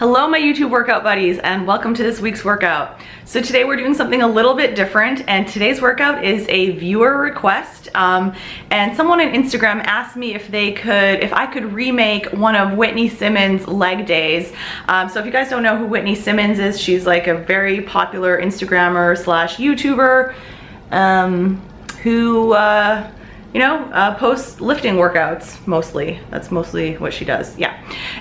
Hello my YouTube workout buddies and welcome to this week's workout. So today we're doing something a little bit different, and today's workout is a viewer request. And someone on Instagram asked me if I could remake one of Whitney Simmons' leg days. So if you guys don't know who Whitney Simmons is, she's like a very popular Instagrammer slash YouTuber who posts lifting workouts mostly. That's mostly what she does, yeah.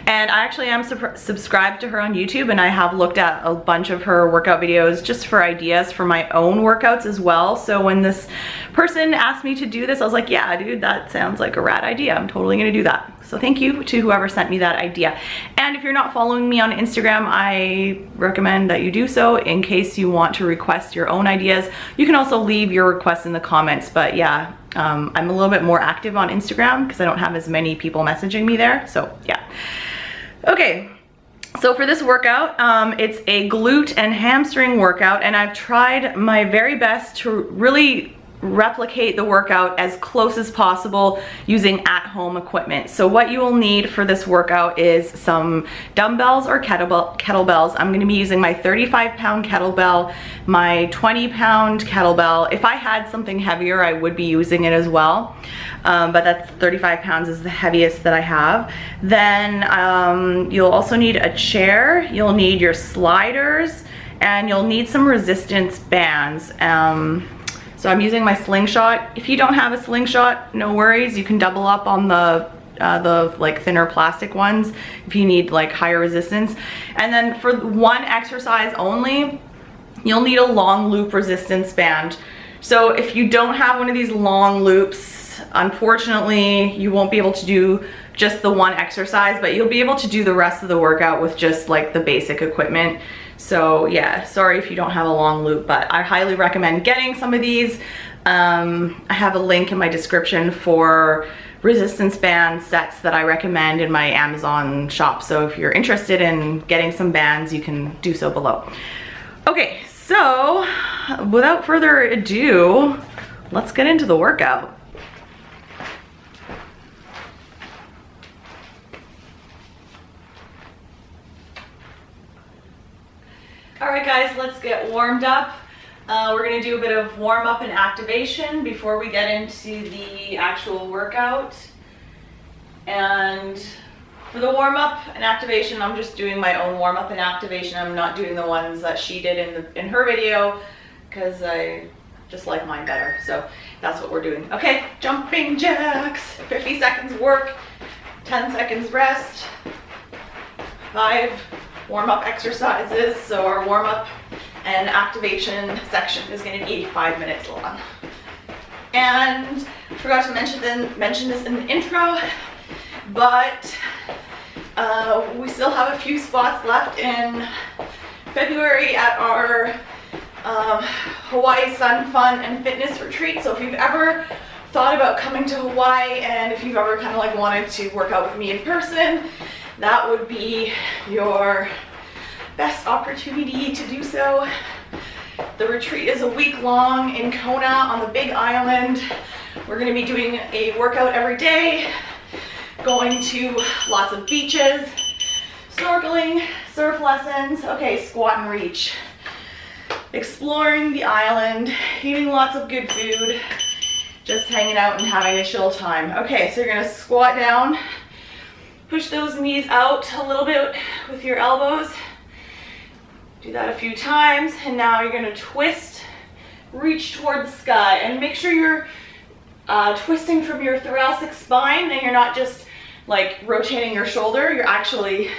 And I actually am subscribed to her on YouTube, and I have looked at a bunch of her workout videos just for ideas for my own workouts as well. So when this person asked me to do this, I was like, yeah, dude, that sounds like a rad idea. I'm totally gonna do that. So thank you to whoever sent me that idea. And if you're not following me on Instagram, I recommend that you do so in case you want to request your own ideas. You can also leave your requests in the comments, but yeah, I'm a little bit more active on Instagram because I don't have as many people messaging me there, so yeah. Okay, so for this workout, it's a glute and hamstring workout, and I've tried my very best to really replicate the workout as close as possible using at-home equipment. So what you will need for this workout is some dumbbells or kettlebells. I'm going to be using my 35-pound kettlebell, my 20-pound kettlebell. If I had something heavier, I would be using it as well, but that's 35 pounds is the heaviest that I have. Then you'll also need a chair, you'll need your sliders, and you'll need some resistance bands. So I'm using my slingshot. If you don't have a slingshot, no worries. You can double up on the like thinner plastic ones if you need like higher resistance. And then for one exercise only, you'll need a long loop resistance band. So if you don't have one of these long loops, unfortunately, you won't be able to do just the one exercise, but you'll be able to do the rest of the workout with just like the basic equipment. So yeah, sorry if you don't have a long loop, but I highly recommend getting some of these. I have a link in my description for resistance band sets that I recommend in my Amazon shop. So if you're interested in getting some bands, you can do so below. Okay, so without further ado, let's get into the workout. All right guys, let's get warmed up. We're gonna do a bit of warm up and activation before we get into the actual workout. And for the warm up and activation, I'm just doing my own warm up and activation. I'm not doing the ones that she did in her video because I just like mine better. So that's what we're doing. Okay, jumping jacks, 50 seconds work, 10 seconds rest, 5 warm-up exercises. So our warm-up and activation section is going to be 5 minutes long. And I forgot to mention this in the intro, but we still have a few spots left in February at our Hawaii Sun Fun and Fitness Retreat. So if you've ever thought about coming to Hawaii, and if you've ever kind of like wanted to work out with me in person, that would be your best opportunity to do so. The retreat is a week long in Kona on the Big Island. We're going to be doing a workout every day, going to lots of beaches, snorkeling, surf lessons, okay, squat and reach, exploring the island, eating lots of good food, just hanging out and having a chill time. Okay, so you're going to squat down. Push those knees out a little bit with your elbows. Do that a few times, and now you're gonna twist, reach toward the sky, and make sure you're twisting from your thoracic spine, and you're not just like rotating your shoulder, you're actually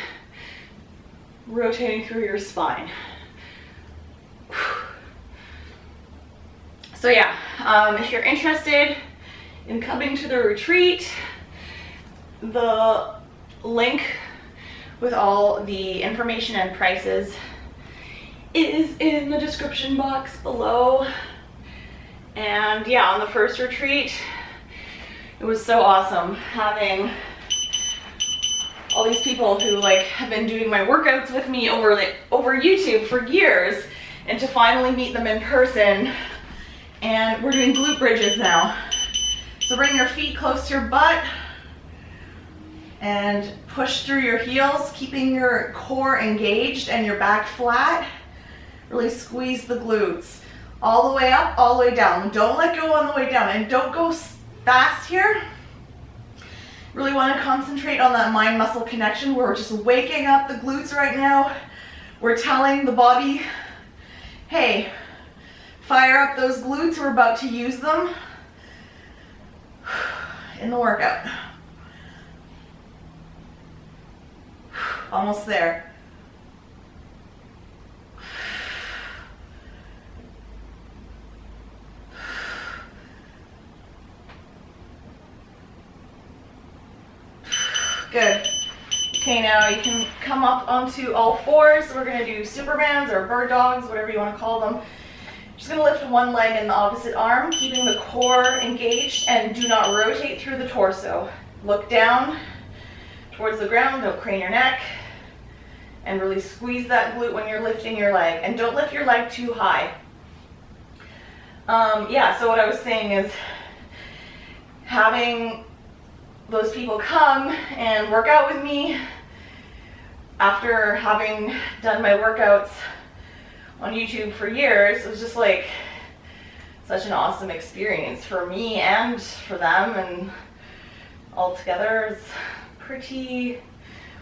rotating through your spine. So yeah, if you're interested in coming to the retreat, the link with all the information and prices is in the description box below. And yeah, on the first retreat, it was so awesome having all these people who like have been doing my workouts with me over YouTube for years, and to finally meet them in person. And we're doing glute bridges now. So bring your feet close to your butt. And push through your heels, keeping your core engaged and your back flat. Really squeeze the glutes. All the way up, all the way down. Don't let go on the way down, and don't go fast here. Really want to concentrate on that mind-muscle connection where we're just waking up the glutes right now. We're telling the body, hey, fire up those glutes, we're about to use them in the workout. Almost there. Good. Okay, now you can come up onto all fours. We're going to do Supermans or bird dogs, whatever you want to call them. Just going to lift one leg in the opposite arm, keeping the core engaged, and do not rotate through the torso. Look down towards the ground, don't crane your neck, and really squeeze that glute when you're lifting your leg. And don't lift your leg too high. Yeah, so what I was saying is having those people come and work out with me after having done my workouts on YouTube for years. It was just like such an awesome experience for me and for them, and altogether it's pretty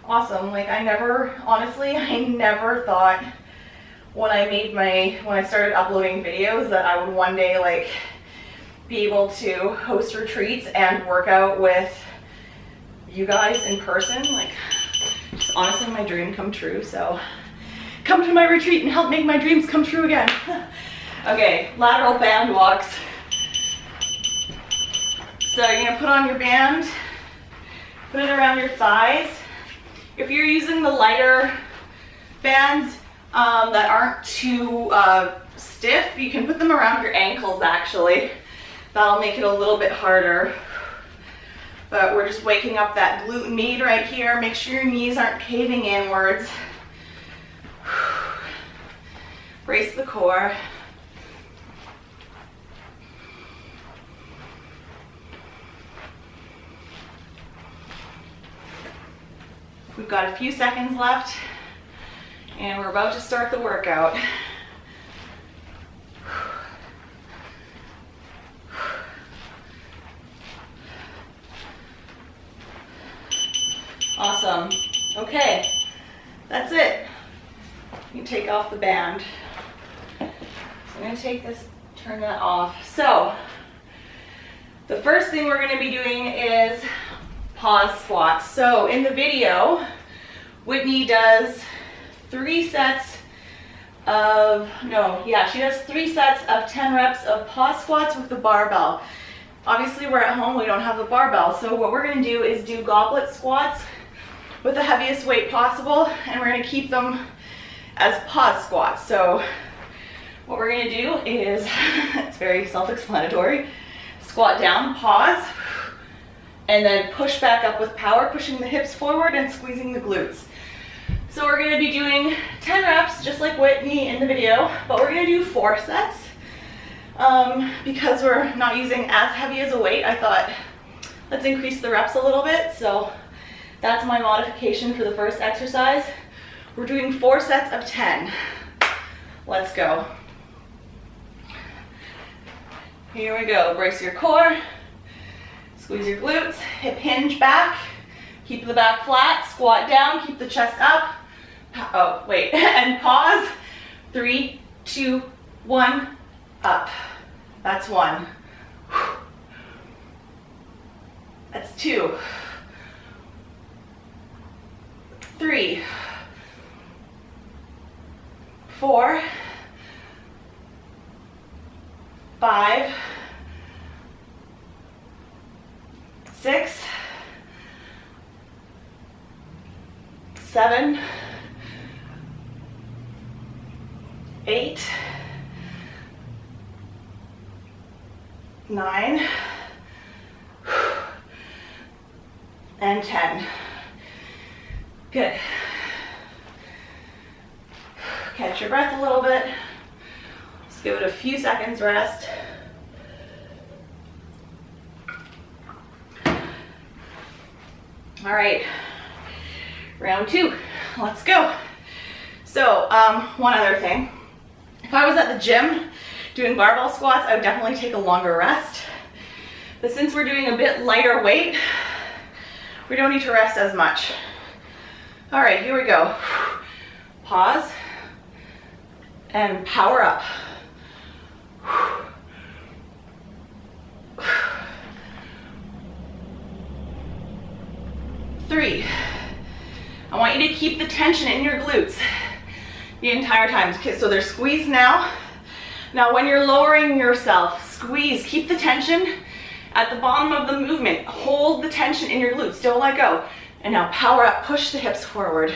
awesome. Like honestly, I never thought when I started uploading videos that I would one day like be able to host retreats and work out with you guys in person. Like, it's honestly my dream come true, so come to my retreat and help make my dreams come true again. Okay, lateral band walks. So you're gonna put on your band, put it around your thighs. If you're using the lighter bands that aren't too stiff, you can put them around your ankles actually. That'll make it a little bit harder. But we're just waking up that glute med right here. Make sure your knees aren't caving inwards. Brace the core. We've got a few seconds left, and we're about to start the workout. Awesome. Okay, that's it. You can take off the band. So I'm going to take this, turn that off. So the first thing we're going to be doing is pause squats. So in the video, Whitney does 3 sets of, she does 3 sets of 10 reps of pause squats with the barbell. Obviously we're at home, we don't have the barbell. So what we're going to do is do goblet squats with the heaviest weight possible, and we're going to keep them as pause squats. So what we're going to do is, it's very self-explanatory, squat down, pause, and then push back up with power, pushing the hips forward and squeezing the glutes. So we're going to be doing 10 reps, just like Whitney in the video, but we're going to do 4 sets. Because we're not using as heavy as a weight, I thought, let's increase the reps a little bit. So that's my modification for the first exercise. We're doing 4 sets of 10. Let's go. Here we go. Brace your core. Squeeze your glutes. Hip hinge back. Keep the back flat. Squat down. Keep the chest up. Oh, wait. And pause. 3, 2, 1. Up. That's 1. That's 2. 3, 4, 5, 6, 7, 8, 9, and 10. Good. Catch your breath a little bit. Just give it a few seconds rest. All All right, round 2, let's go. So one other thing, if I was at the gym doing barbell squats, I would definitely take a longer rest. But since we're doing a bit lighter weight, we don't need to rest as much. All right, here we go. Pause and power up. 3. I want you to keep the tension in your glutes the entire time. Okay, so they're squeezed now. Now when you're lowering yourself, squeeze, keep the tension at the bottom of the movement. Hold the tension in your glutes, don't let go. And now power up, push the hips forward.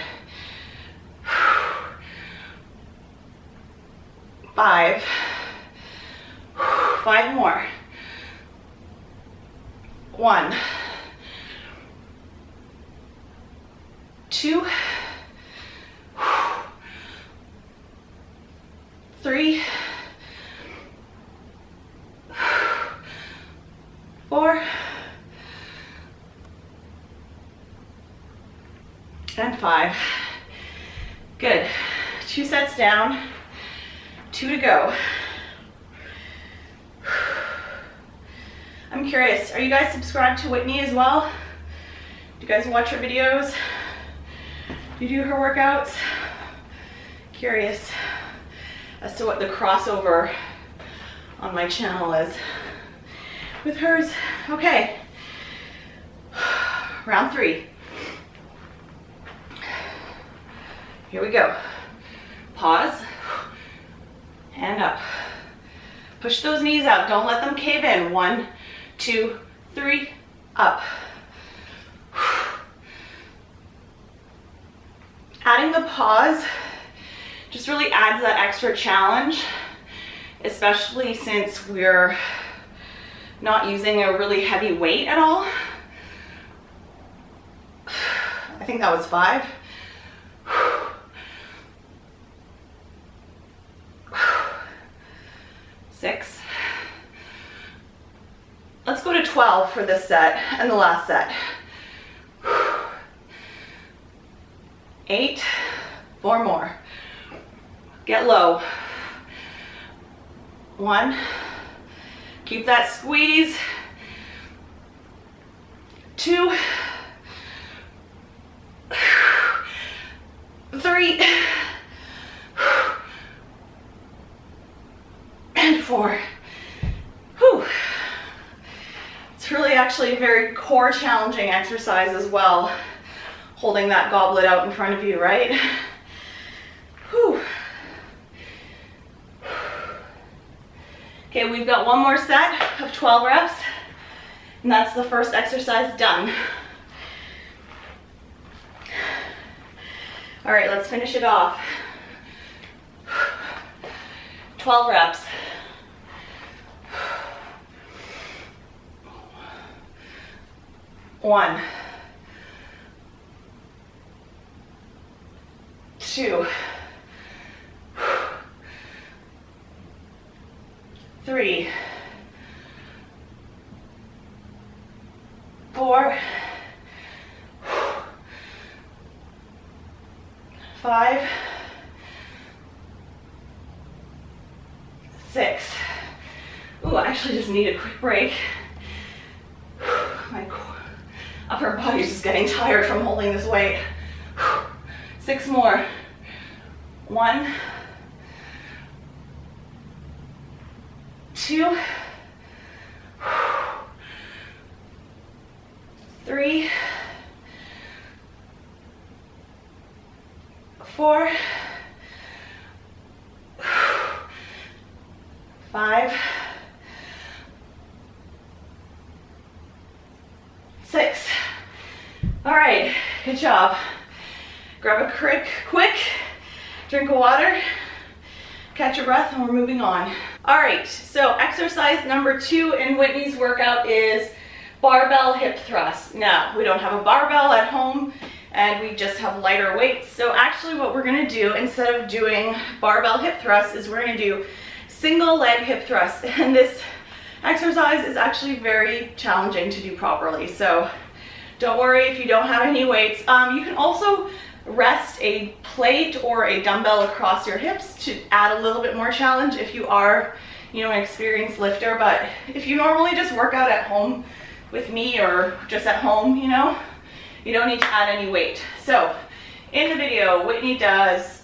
5. 5 more. 1. 2. 3. 4. And 5. Good. 2 sets down, 2 to go. I'm curious, are you guys subscribed to Whitney as well? Do you guys watch her videos? Do you do her workouts? Curious as to what the crossover on my channel is with hers. Okay, round 3. Here we go. Pause and up. Push those knees out, don't let them cave in. 1, 2, 3, up. Adding the pause just really adds that extra challenge, especially since we're not using a really heavy weight at all. I think that was 5. 6. Let's go to 12 for this set and the last set. 8. 4 more. Get low. 1. Keep that squeeze. 2. 3. And 4. Whew. It's really actually a very core challenging exercise as well, holding that goblet out in front of you, right? Whew. Okay, we've got one more set of 12 reps, and that's the first exercise done. All right, let's finish it off. 12 reps. 1, 2, 3, 4, 5, 6. Ooh, I actually just need a quick break. My upper body's just getting tired from holding this weight. 6 more. 1, 2, 3, 4, 5, 6. All right, good job. Grab a quick drink of water, catch your breath, and we're moving on. All right, so exercise number 2 in Whitney's workout is barbell hip thrust. Now, we don't have a barbell at home, and we just have lighter weights. So actually what we're gonna do, instead of doing barbell hip thrust, is we're gonna do single leg hip thrust. And this exercise is actually very challenging to do properly. So Don't worry if you don't have any weights. You can also rest a plate or a dumbbell across your hips to add a little bit more challenge if you are, you know, an experienced lifter. But if you normally just work out at home with me or just at home, you know, you don't need to add any weight. So in the video, Whitney does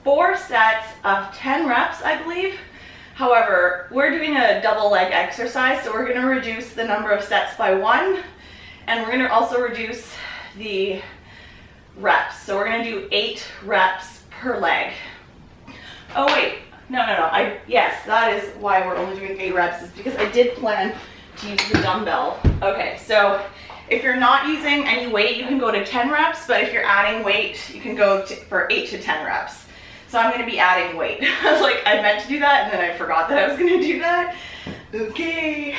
4 sets of 10 reps, I believe. However, we're doing a double leg exercise, so we're gonna reduce the number of sets by 1, and we're gonna also reduce the reps. So we're gonna do 8 reps per leg. Oh wait, no. Yes, that is why we're only doing 8 reps, is because I did plan to use the dumbbell. Okay, so if you're not using any weight, you can go to 10 reps, but if you're adding weight, you can go for 8 to 10 reps. So I'm gonna be adding weight. I was like, I meant to do that, and then I forgot that I was gonna do that. Okay.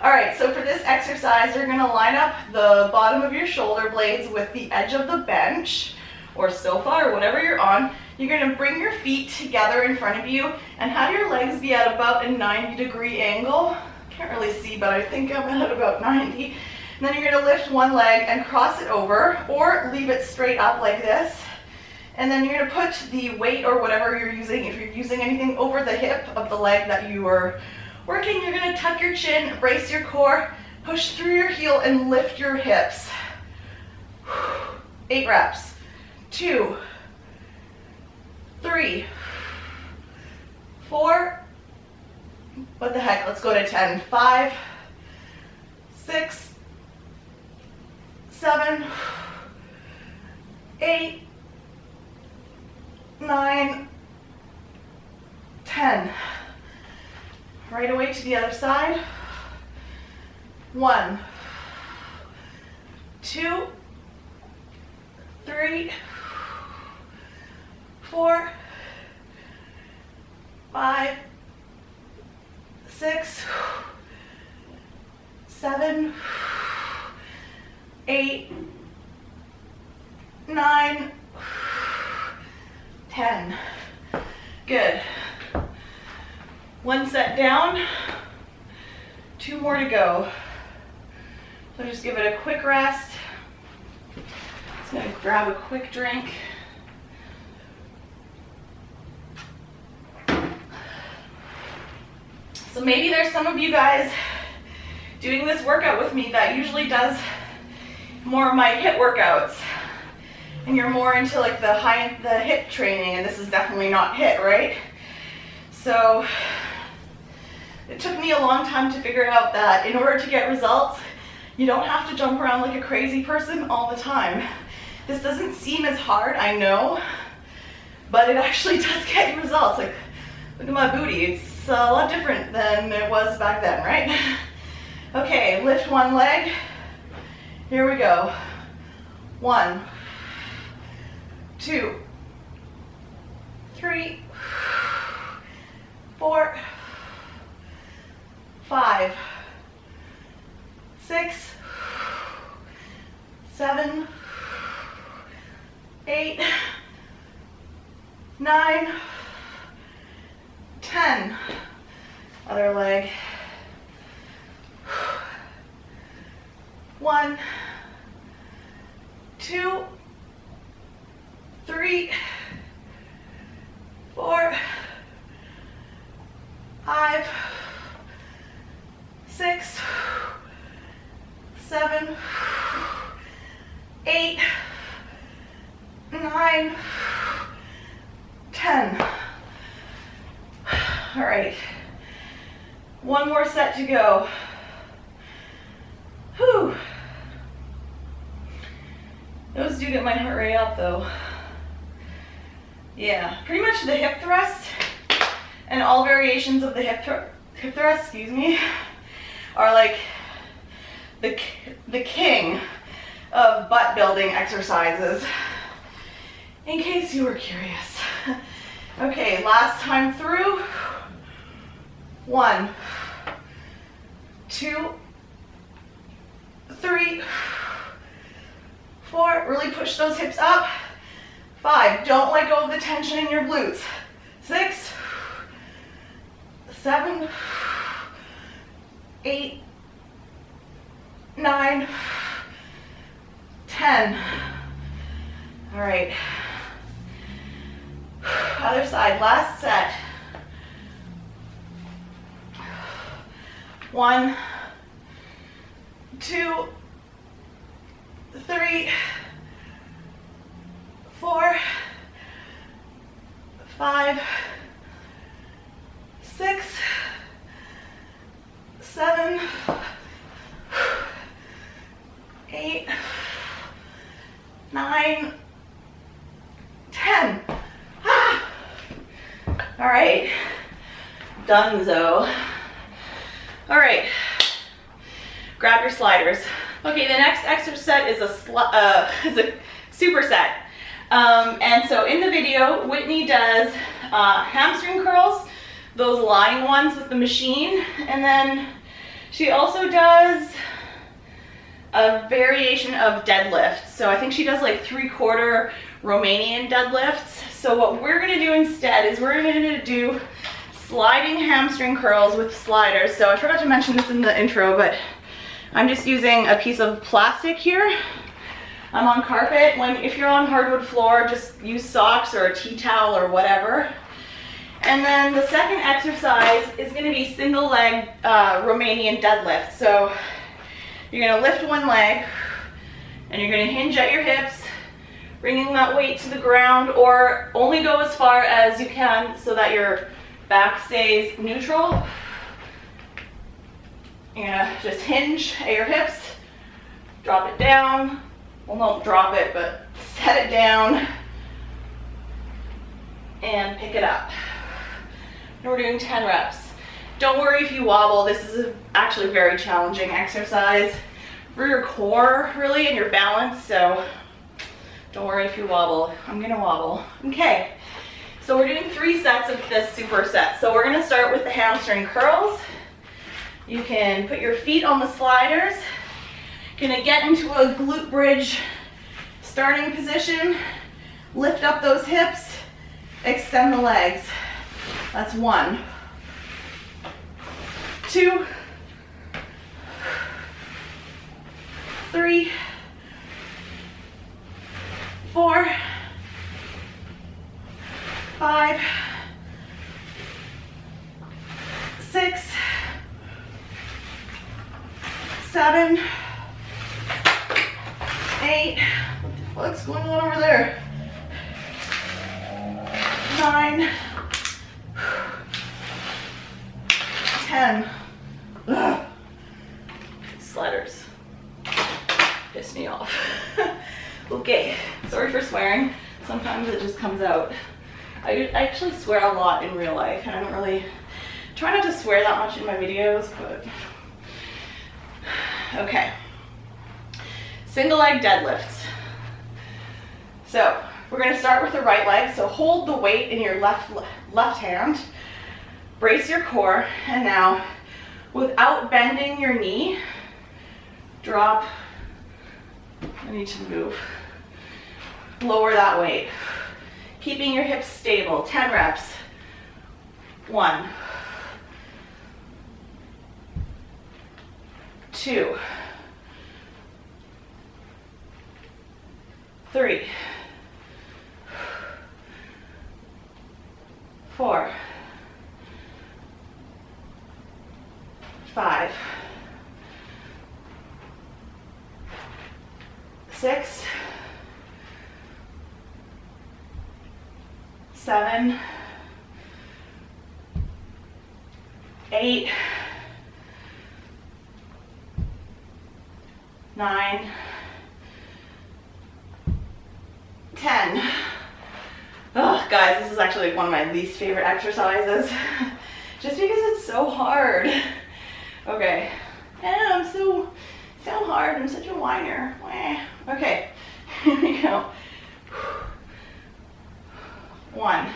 All right, so for this exercise, you're gonna line up the bottom of your shoulder blades with the edge of the bench or sofa or whatever you're on. You're gonna bring your feet together in front of you and have your legs be at about a 90-degree angle. Can't really see, but I think I'm at about 90. And then you're gonna lift one leg and cross it over, or leave it straight up like this. And then you're gonna put the weight or whatever you're using, if you're using anything, over the hip of the leg that you are working. You're gonna tuck your chin, brace your core, push through your heel and lift your hips. 8 reps. 2, 3, 4, what the heck, let's go to 10. 5, 6, 7, 8, 9, 10. Right away to the other side. 1, 2, 3, 4, 5, 6, 7, 8, 9, 10. Good. 1 set down, 2 more to go. So just give it a quick rest. Just gonna grab a quick drink. So maybe there's some of you guys doing this workout with me that usually does more of my HIIT workouts, and you're more into like the HIIT training, and this is definitely not HIIT, right? So it took me a long time to figure out that in order to get results, you don't have to jump around like a crazy person all the time. This doesn't seem as hard, I know, but it actually does get you results. Like, look at my booty, it's a lot different than it was back then, right? Okay, lift one leg. Here we go. 1, 2, 3, 4, 5, 6, 7, 8, 9, 10. Other leg. 1, 2, 3, 4, 5, 6, 7, 8, 9, 10. All right, 1 more set to go. Whew. Those do get my heart rate up though. Yeah, pretty much the hip thrust and all variations of the hip thrust, excuse me, are like the king of butt building exercises, in case you were curious. Okay, last time through. 1, 2, 3, 4, really push those hips up. 5, don't let go of the tension in your glutes. 6, 7, 8, 9, 10. All right. Other side, last set. 1, 2, 3, 4, 5, 6, 7, 8, 9, 10. All right, donezo. All right, grab your sliders. Okay, the next exercise is a superset. And so in the video, Whitney does hamstring curls, those lying ones with the machine, and then she also does a variation of deadlift. So I think she does like 3/4 Romanian deadlifts. So what we're gonna do instead is we're gonna do sliding hamstring curls with sliders. So I forgot to mention this in the intro, but I'm just using a piece of plastic here. I'm on carpet. If you're on hardwood floor, just use socks or a tea towel or whatever. And then the second exercise is gonna be single leg Romanian deadlift. So you're gonna lift one leg and you're gonna hinge at your hips, bringing that weight to the ground, or only go as far as you can so that your back stays neutral. You're gonna just hinge at your hips, drop it down. Well, don't drop it, but set it down and pick it up. And we're doing 10 reps. Don't worry if you wobble. This is actually a very challenging exercise for your core, really, and your balance. So don't worry if you wobble. I'm gonna wobble. Okay, so we're doing 3 sets of this superset. So we're gonna start with the hamstring curls. You can put your feet on the sliders. Gonna get into a glute bridge starting position. Lift up those hips, extend the legs. That's 1, 2, 3, 4, 5, 6, 7, 8, what the fuck's going on over there? 9, 10. Ugh. Sliders piss me off. Okay, sorry for swearing. Sometimes it just comes out. I actually swear a lot in real life, and I don't really try not to swear that much in my videos, but okay. Single leg deadlifts. So we're gonna start with the right leg. So hold the weight in your left hand, brace your core, and now without bending your knee, drop. I need to move. Lower that weight. Keeping your hips stable. 10 reps. 1, 2, 3, 4, 5, 6, 7, 8, 9, 10. Oh, guys, this is actually one of my least favorite exercises, just because it's so hard. Okay, and I'm so hard. I'm such a whiner. Okay, here we go. 1.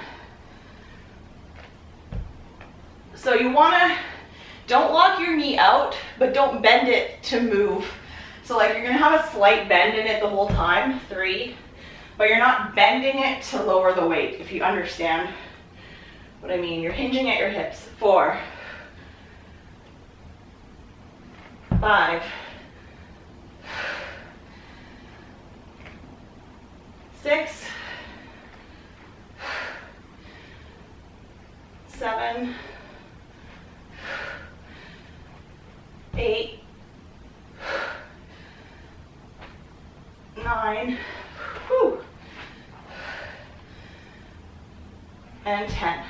So you wanna, don't lock your knee out, but don't bend it to move. So like you're gonna have a slight bend in it the whole time. 3, but you're not bending it to lower the weight, if you understand what I mean. You're hinging at your hips. 4, 5, 6, 7, 8, 9, whew, and 10.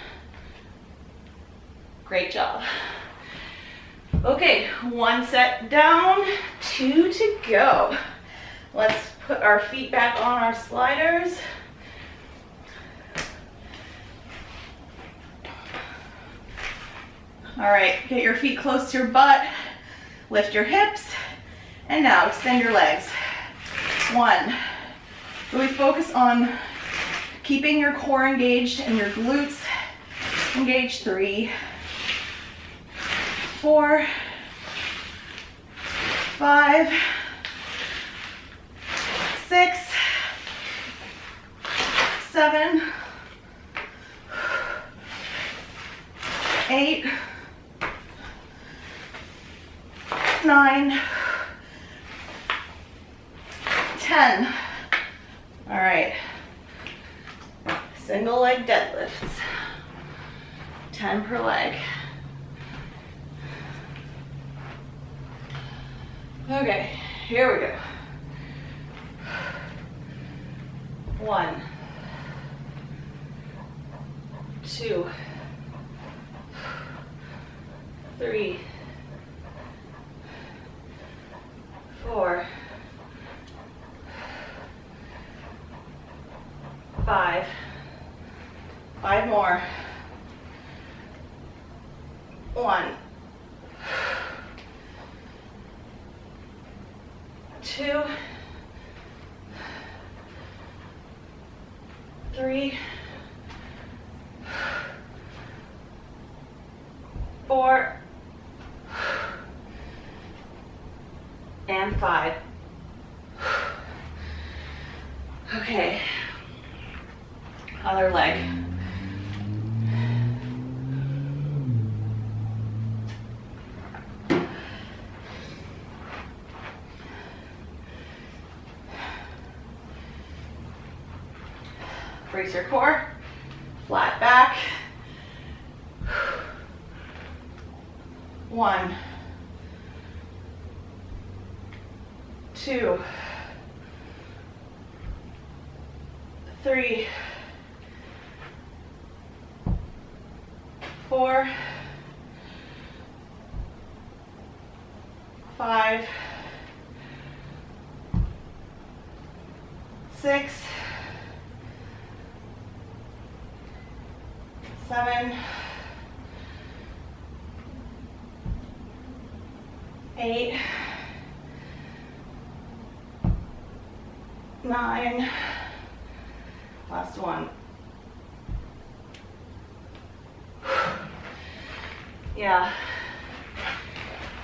Great job. Okay, 1 set down, 2 to go. Let's put our feet back on our sliders. All right, get your feet close to your butt, lift your hips, and now extend your legs. 1. Really focus on keeping your core engaged and your glutes engaged. 3, 4, 5, 6, 7, 8, 9, 10. All right. Single leg deadlifts. 10 per leg. Okay, here we go. 1, 2, 3, 4, 5. 5 more. 1, 2, 3, 4, and 5. Okay, other leg. Brace your core, flat back. 1, 2, 3, 4, 5, 6, 7, 8, 9, last one. Yeah,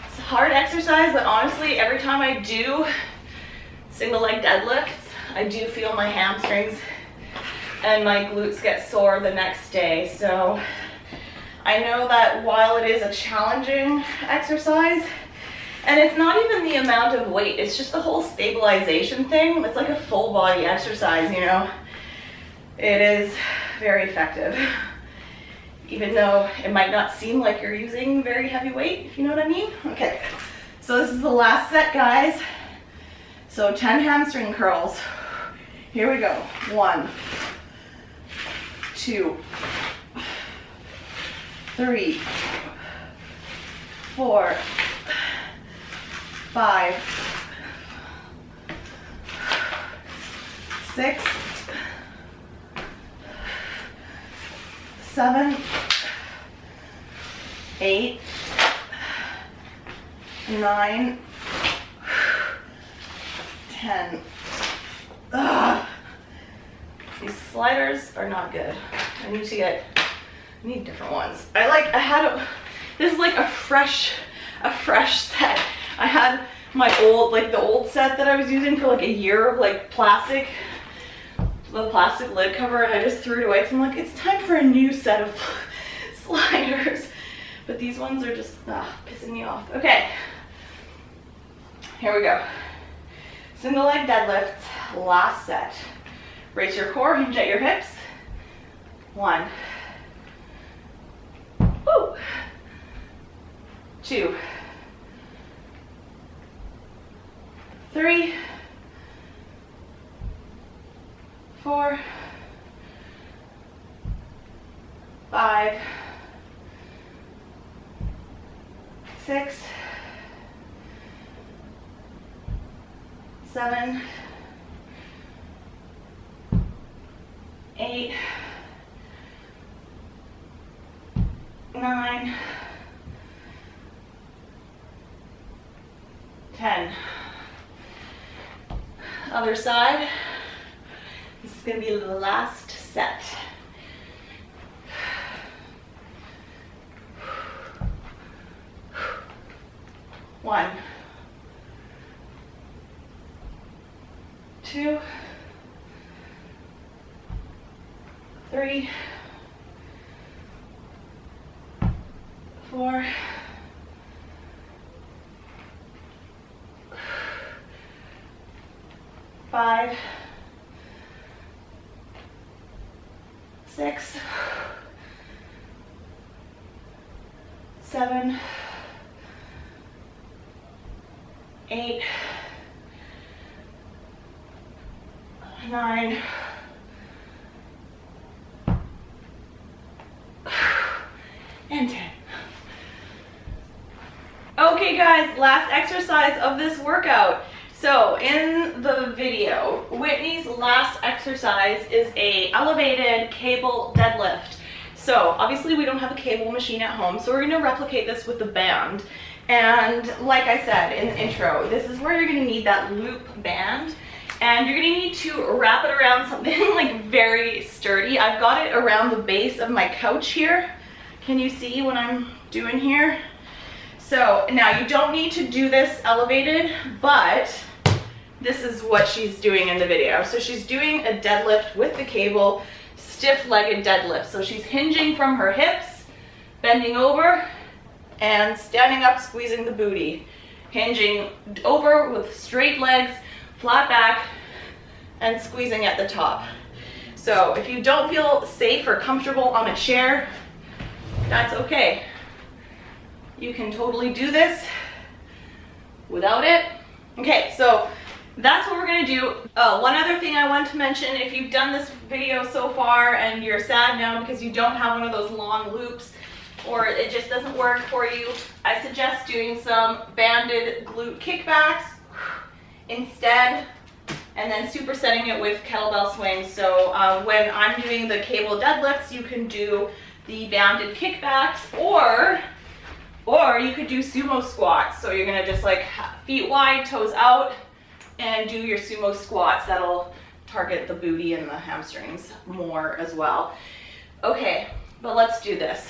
it's a hard exercise, but honestly, every time I do single leg deadlifts, I do feel my hamstrings and my glutes get sore the next day. So I know that while it is a challenging exercise, and it's not even the amount of weight, it's just the whole stabilization thing. It's like a full body exercise, you know. It is very effective, even though it might not seem like you're using very heavy weight, if you know what I mean. Okay, so this is the last set, guys. So 10 hamstring curls. Here we go. 1, 2, 3, 4, 5, 6, 7, 8, 9, 10. Ugh. These sliders are not good. I need different ones. This is like a fresh set. I had my old, like the old set that I was using for like a year of like the plastic lid cover, and I just threw it away because I'm like, it's time for a new set of sliders. But these ones are just pissing me off. Okay, here we go. Single leg deadlifts, last set. Brace your core, hinge at your hips. 1. Woo. 2. 3. 4. 5. 6. 7. 8. 9. 10. Other side. This is going to be the last set. 1. 2. 3. 4. 5. 6. 7. 8. 9. And 10. Okay guys, last exercise of this workout. So in the video, Whitney's last exercise is a elevated cable deadlift. So obviously we don't have a cable machine at home, so we're gonna replicate this with the band. And like I said in the intro, this is where you're gonna need that loop band. And you're gonna need to wrap it around something like very sturdy. I've got it around the base of my couch here. Can you see what I'm doing here? So now you don't need to do this elevated, but this is what she's doing in the video. So she's doing a deadlift with the cable, stiff-legged deadlift. So she's hinging from her hips, bending over, and standing up, squeezing the booty. Hinging over with straight legs, flat back, and squeezing at the top. So if you don't feel safe or comfortable on a chair, that's okay. You can totally do this without it. Okay, so that's what we're gonna do. One other thing I want to mention, if you've done this video so far and you're sad now because you don't have one of those long loops or it just doesn't work for you, I suggest doing some banded glute kickbacks instead, and then supersetting it with kettlebell swings. So when I'm doing the cable deadlifts, you can do the banded kickbacks, or you could do sumo squats. So you're gonna just like feet wide, toes out, and do your sumo squats. That'll target the booty and the hamstrings more as well. Okay, but let's do this.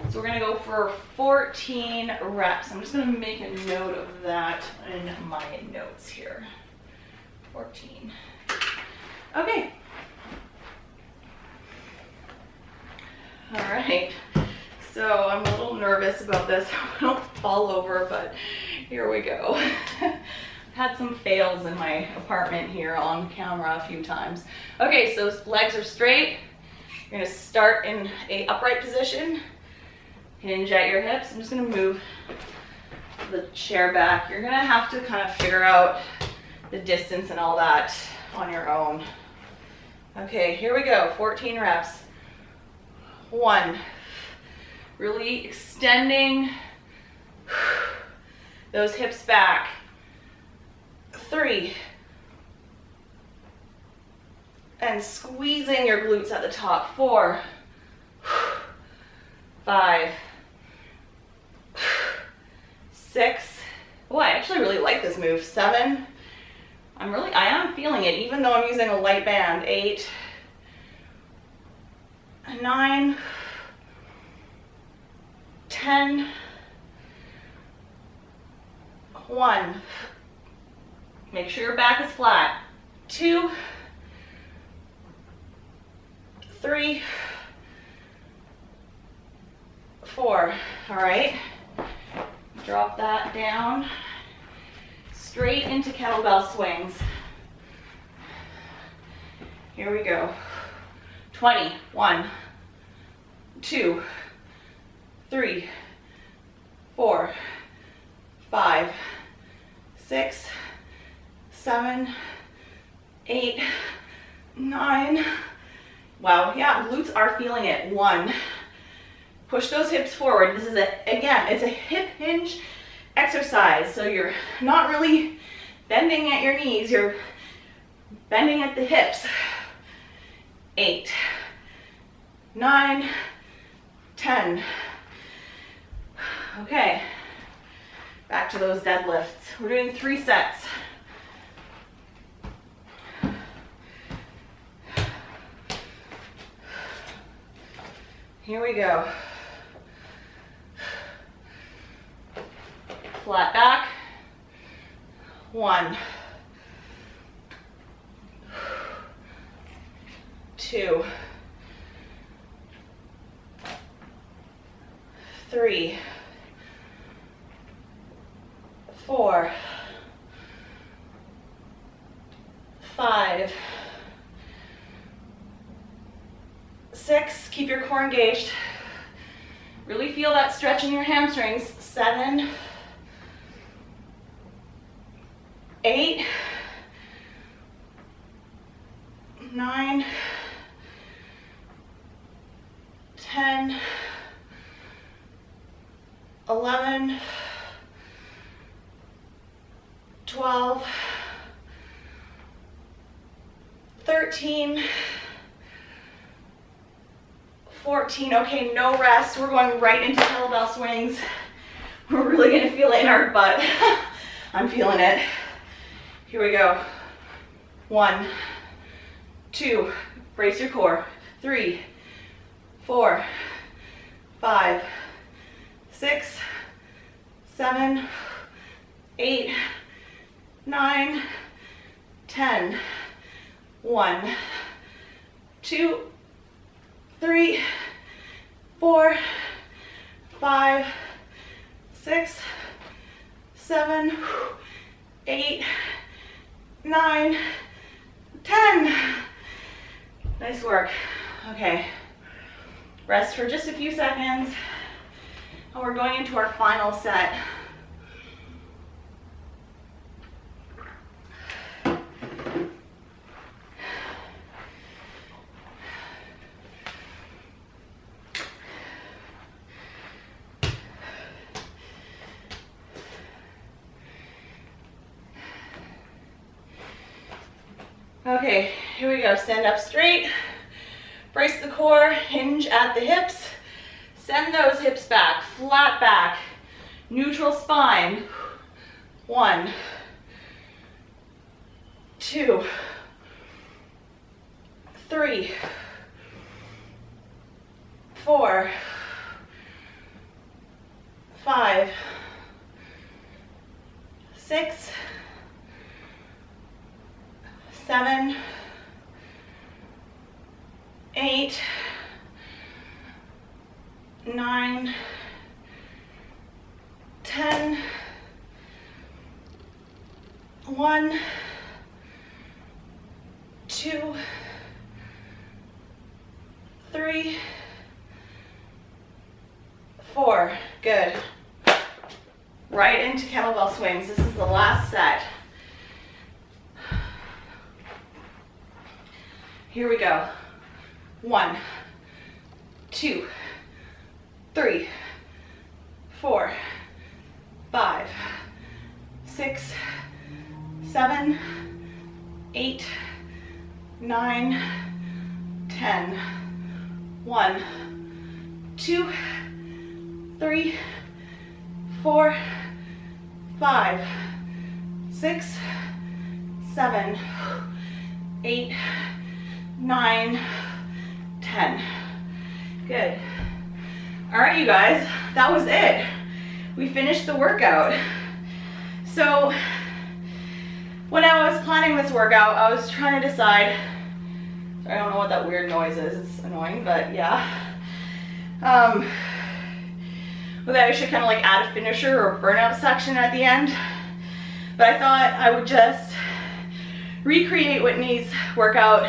So we're gonna go for 14 reps. I'm just gonna make a note of that in my notes here. 14. Okay. All right. So I'm a little nervous about this. I don't fall over, but here we go. I've had some fails in my apartment here on camera a few times. Okay, so legs are straight. You're gonna start in a upright position. Hinge at your hips. I'm just gonna move the chair back. You're gonna have to kind of figure out the distance and all that on your own. Okay, here we go, 14 reps. 1, really extending those hips back. 3, and squeezing your glutes at the top. 4, 5, 6. Oh, I actually really like this move. 7. I am feeling it, even though I'm using a light band. 8, 9, 10, 1. Make sure your back is flat. 2, 3, 4. All right. Drop that down. Straight into kettlebell swings. Here we go. 20. 1, 2, 3, 4, 5, 6, 7, 8, 9. Wow, yeah, glutes are feeling it. 1. Push those hips forward. This is again, it's a hip hinge exercise. So you're not really bending at your knees, you're bending at the hips. 8, 9, 10. Okay, back to those deadlifts. We're doing 3 sets. Here we go. Flat back. 1, 2, 3, 4, 5, 6. Keep your core engaged. Really feel that stretch in your hamstrings. 7, 8, 9, 10, 11, 12, 13, 14. Okay, no rest. We're going right into kettlebell swings. We're really going to feel it in our butt. I'm feeling it. Here we go. 1, 2, brace your core. 3, 4, 5, 6, 7, 8, 9, 10. 1, 2, 3, 4, 5, 6, 7, 8, 9, 10. Nice work. Okay, rest for just a few seconds, and we're going into our final set. Okay, here we go. Stand up straight, brace the core, hinge at the hips, send those hips back, flat back, neutral spine. 1, 2, 3, 4, 5, 6, 7, 8, 9, 10. 1, 2, 3, 4. Good. Right into kettlebell swings. This is the last set. Here we go. 1, 2, 3, 4, 5, 6, 7, 8, 9, 10. 1, 2, 3, 4, 5, 6, 7, 8, 9, 10. Good. All right, you guys, that was it. We finished the workout. So when I was planning this workout, I was trying to decide, I don't know what that weird noise is, it's annoying, but yeah. Whether I should kind of like add a finisher or a burnout section at the end. But I thought I would just recreate Whitney's workout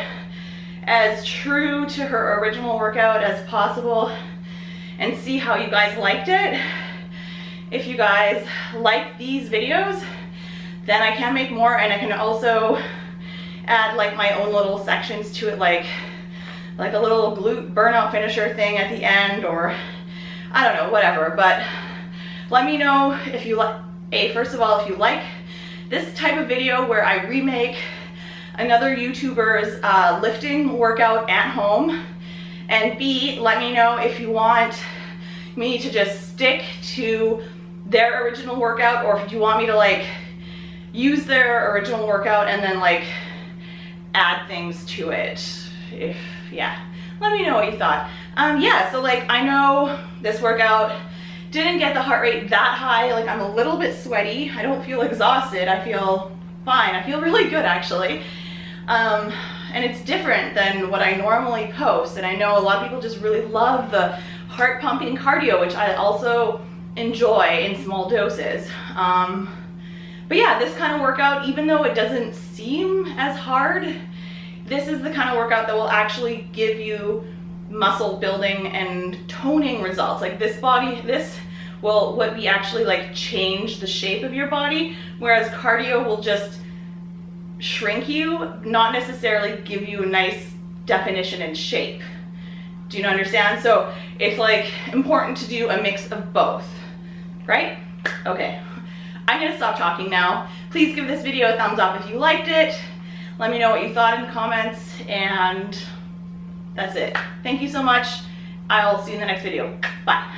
as true to her original workout as possible and see how you guys liked it. If you guys like these videos, then I can make more, and I can also add like my own little sections to it, like a little glute burnout finisher thing at the end, or I don't know, whatever. But let me know if you like, first of all, if you like this type of video where I remake another YouTuber's lifting workout at home, and B, let me know if you want me to just stick to their original workout, or if you want me to like use their original workout and then like add things to it. If, yeah, let me know what you thought. Yeah, so like I know this workout didn't get the heart rate that high. Like I'm a little bit sweaty. I don't feel exhausted. I feel fine. I feel really good actually. And it's different than what I normally post. And I know a lot of people just really love the heart pumping cardio, which I also enjoy in small doses. But yeah, this kind of workout, even though it doesn't seem as hard, this is the kind of workout that will actually give you muscle building and toning results. Like this will be actually like change the shape of your body, whereas cardio will just shrink you, not necessarily give you a nice definition and shape. Do you understand? So it's like important to do a mix of both, right? Okay, I'm gonna stop talking now. Please give this video a thumbs up if you liked it. Let me know what you thought in the comments, and that's it. Thank you so much. I'll see you in the next video. Bye.